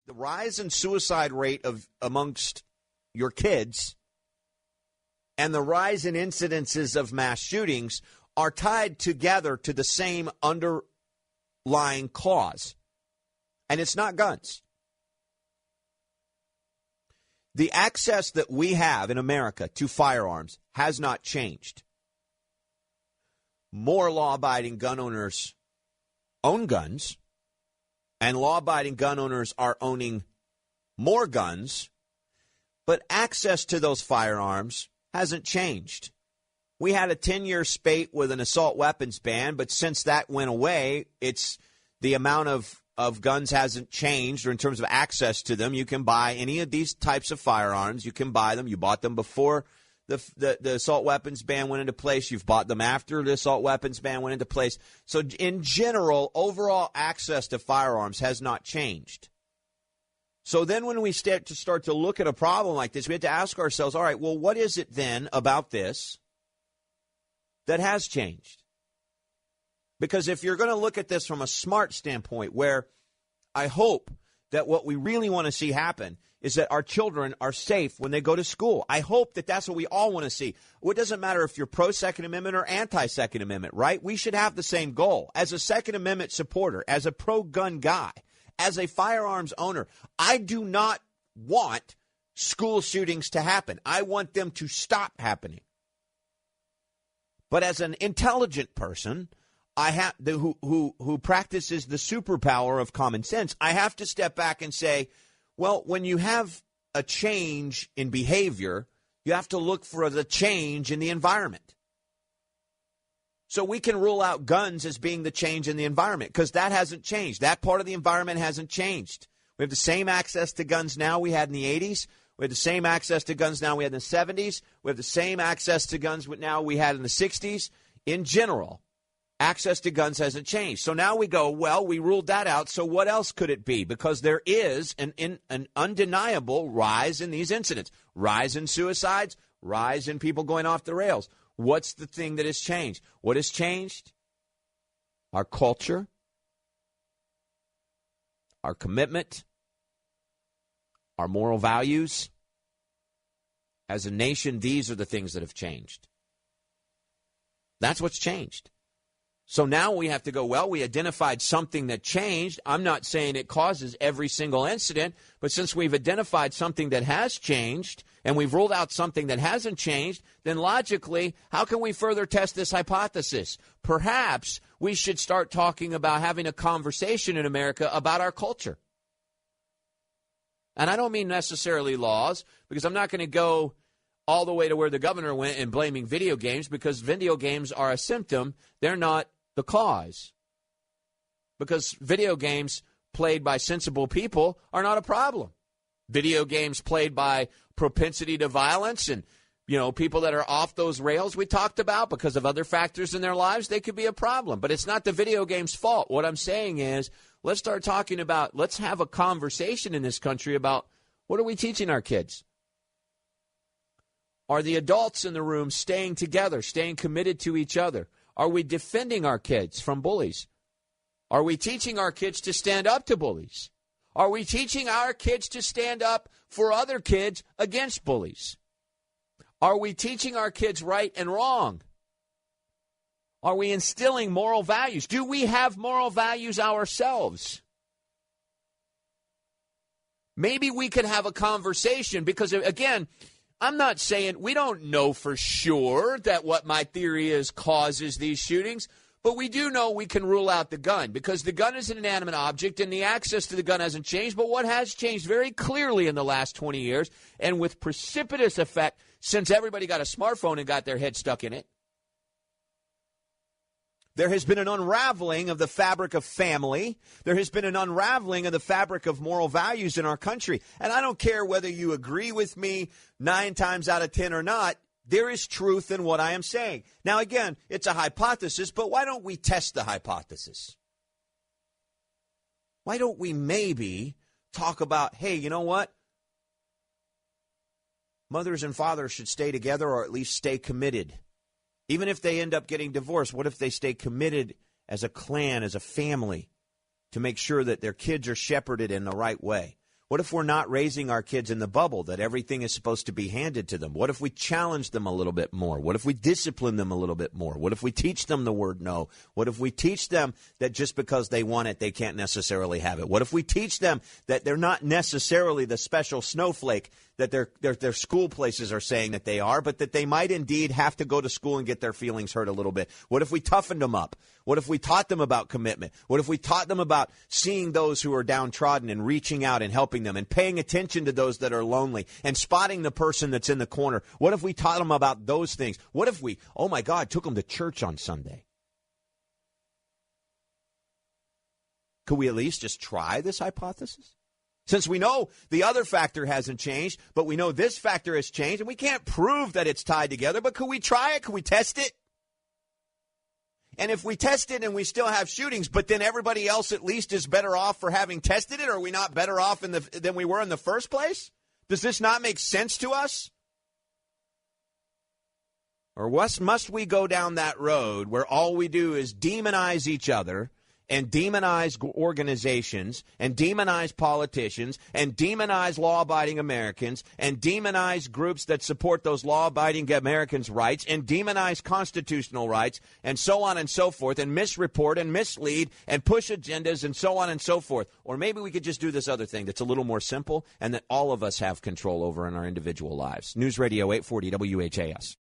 the rise in suicide rate amongst your kids and the rise in incidences of mass shootings are tied together to the same underlying cause, and it's not guns. The access that we have in America to firearms has not changed. More law-abiding gun owners own guns, and law-abiding gun owners are owning more guns, but access to those firearms hasn't changed. We had a 10-year spate with an assault weapons ban, but since that went away, it's the amount of guns hasn't changed, or in terms of access to them. You can buy any of these types of firearms. You can buy them. You bought them before the assault weapons ban went into place. You've bought them after the assault weapons ban went into place. So in general, overall access to firearms has not changed. So then when we start to look at a problem like this, we have to ask ourselves, all right, well, what is it then about this that has changed? Because if you're going to look at this from a smart standpoint, where I hope that what we really want to see happen is that our children are safe when they go to school. I hope that that's what we all want to see. Well, it doesn't matter if you're pro-Second Amendment or anti-Second Amendment, right? We should have the same goal. As a Second Amendment supporter, as a pro-gun guy, as a firearms owner, I do not want school shootings to happen. I want them to stop happening. But as an intelligent person, I have who practices the superpower of common sense, I have to step back and say, well, when you have a change in behavior, you have to look for the change in the environment. So we can rule out guns as being the change in the environment because that hasn't changed. That part of the environment hasn't changed. We have the same access to guns now we had in the 80s. We have the same access to guns now we had in the 70s. We have the same access to guns now we had in the 60s. In general, access to guns hasn't changed. So now we go, well, we ruled that out. So what else could it be? Because there is an undeniable rise in these incidents, rise in suicides, rise in people going off the rails. What's the thing that has changed? What has changed? Our culture, our commitment, our moral values. As a nation, these are the things that have changed. That's what's changed. So now we have to go, well, we identified something that changed. I'm not saying it causes every single incident, but since we've identified something that has changed and we've ruled out something that hasn't changed, then logically, how can we further test this hypothesis? Perhaps we should start talking about having a conversation in America about our culture. And I don't mean necessarily laws, because I'm not going to go all the way to where the governor went and blaming video games, because video games are a symptom. They're not the cause. Because video games played by sensible people are not a problem. Video games played by propensity to violence and, people that are off those rails we talked about because of other factors in their lives, they could be a problem. But it's not the video game's fault. What I'm saying is, let's start talking about, let's have a conversation in this country about what are we teaching our kids? Are the adults in the room staying together, staying committed to each other? Are we defending our kids from bullies? Are we teaching our kids to stand up to bullies? Are we teaching our kids to stand up for other kids against bullies? Are we teaching our kids right and wrong? Are we instilling moral values? Do we have moral values ourselves? Maybe we could have a conversation because, again, I'm not saying we don't know for sure that what my theory is causes these shootings, but we do know we can rule out the gun because the gun is an inanimate object and the access to the gun hasn't changed. But what has changed very clearly in the last 20 years and with precipitous effect since everybody got a smartphone and got their head stuck in it, there has been an unraveling of the fabric of family. There has been an unraveling of the fabric of moral values in our country. And I don't care whether you agree with me 9 times out of 10 or not. There is truth in what I am saying. Now, again, it's a hypothesis, but why don't we test the hypothesis? Why don't we maybe talk about, hey, you know what? Mothers and fathers should stay together or at least stay committed. Even if they end up getting divorced, what if they stay committed as a clan, as a family, to make sure that their kids are shepherded in the right way? What if we're not raising our kids in the bubble that everything is supposed to be handed to them? What if we challenge them a little bit more? What if we discipline them a little bit more? What if we teach them the word no? What if we teach them that just because they want it, they can't necessarily have it? What if we teach them that they're not necessarily the special snowflake that their school places are saying that they are, but that they might indeed have to go to school and get their feelings hurt a little bit? What if we toughened them up? What if we taught them about commitment? What if we taught them about seeing those who are downtrodden and reaching out and helping them and paying attention to those that are lonely and spotting the person that's in the corner? What if we taught them about those things? What if we, oh my God, took them to church on Sunday? Could we at least just try this hypothesis? Since we know the other factor hasn't changed, but we know this factor has changed, and we can't prove that it's tied together, but could we try it? Could we test it? And if we test it and we still have shootings, but then everybody else at least is better off for having tested it, are we not better off than we were in the first place? Does this not make sense to us? Or must we go down that road where all we do is demonize each other and demonize organizations and demonize politicians and demonize law-abiding Americans and demonize groups that support those law-abiding Americans' rights and demonize constitutional rights and so on and so forth and misreport and mislead and push agendas and so on and so forth? Or maybe we could just do this other thing that's a little more simple and that all of us have control over in our individual lives. News Radio 840 WHAS.